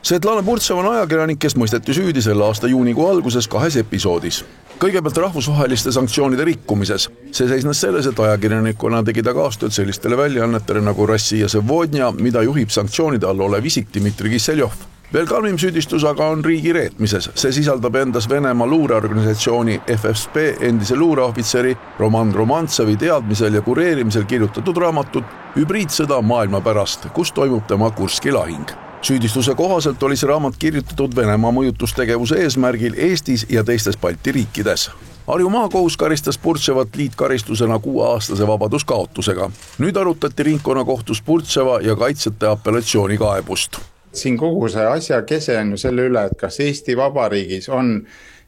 Svetlana Purtseva on ajakirjanik, kes mõisteti süüdi selle aasta juunikuu alguses 2 episoodis. Kõigepealt rahvusvaheliste sanktsioonide rikkumises. See seisnes selles, et ajakirjanikuna tegi ta kaastööd sellistele väljaannetele nagu Rossija Sevodnja, mida juhib sanktsioonide all olev isik Dmitri Kisseljov. Veel karmim süüdistus aga on riigi reetmises. See sisaldab endas Venemaa luureorganisatsiooni FSB endise luureohvitseri Roman Romantsevi teadmisel ja kureerimisel kirjutatud raamatut Hübriidsõda maailma pärast, kus toimub tema Kurski lahing. Süüdistuse kohaselt oli see raamat kirjutatud Venemaa mõjutustegevuse eesmärgil Eestis ja teistes Balti riikides. Harju maakohus karistas Purtsevat liitkaristusena 6-aastase vabaduskaotusega. Nüüd arutati ringkonnakohtus Purtseva ja kaitsjate apellatsioonikaebust. Siin kogu see asja kese on ju selle üle, et kas Eesti Vabariigis on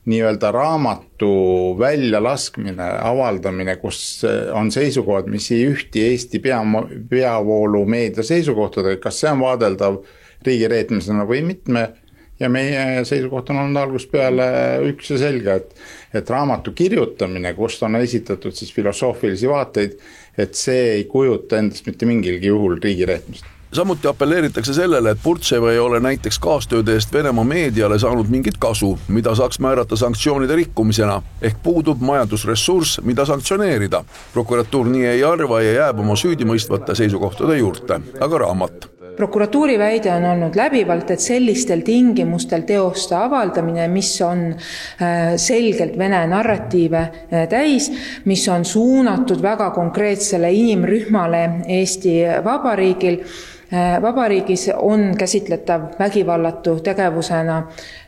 nii-öelda raamatu väljalaskmine, avaldamine, kus on seisukohad, mis ei ühti Eesti peavoolu meedia seisukohtadega, kas see on vaadeldav riigi reetmisena või mitme, ja meie seisukoht on olnud algusest peale üks ja selge, et raamatu kirjutamine, kust on esitatud siis filosoofilisi vaateid, et see ei kujuta endast mitte mingilgi juhul riigi reetmist. Samuti appelleeritakse sellele, et Purtseva ei ole näiteks kaastööde eest Venemaa meediale saanud mingit kasu, mida saaks määrata sanktsioonide rikkumisena, ehk puudub majandusressurss, mida sanktsioneerida. Prokuratuur nii ei arva ja jääb oma süüdimõistvate seisukohtade juurde, aga raamat. Prokuratuuri väide on olnud läbivalt, et sellistel tingimustel teoste avaldamine, mis on selgelt Vene narratiive täis, mis on suunatud väga konkreetsele inimrühmale Eesti Vabariigis on käsitletav vägivallatu tegevusena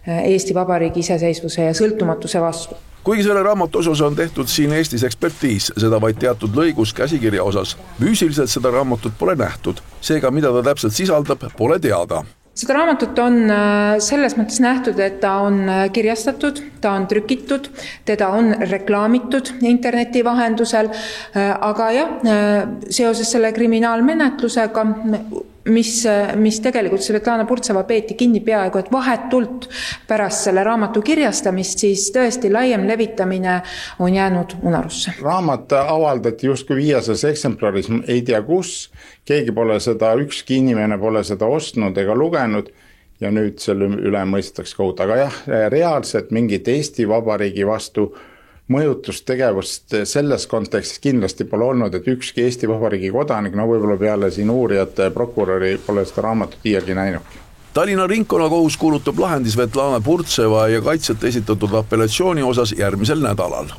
Eesti Vabariigi iseseisvuse ja sõltumatuse vastu. Kuigi selle raamatu osas on tehtud siin Eestis ekspertiis, seda vaid teatud lõigus käsikirja osas. Füüsiliselt seda raamatut pole nähtud, seega mida ta täpselt sisaldab, pole teada. Seda raamatut on selles mõttes nähtud, et ta on kirjastatud, ta on trükitud, teda on reklaamitud interneti vahendusel, aga seoses selle kriminaalmenetlusega, mis tegelikult Svetlana Purtseva peeti kinni peaaegu, et vahetult pärast selle raamatu kirjastamist, siis tõesti laiem levitamine on jäänud unarusse. Raamat avaldati justkui 500 eksemplaris, ei tea kus, keegi pole seda, ükski inimene pole seda ostnud ega lugenud ja nüüd selle üle mõistetakse kohut. Aga reaalselt mingit Eesti Vabariigi vastu mõjutustegevust selles kontekstis kindlasti pole olnud, et ükski Eesti Vabariigi kodanik, võib-olla peale siin uurijate ja prokuröri pole seda raamatut iialgi näinud. Tallinna ringkonnakohus kuulutab lahendi Svetlana Purtseva ja kaitsjate esitatud apellatsiooni osas järgmisel nädalal.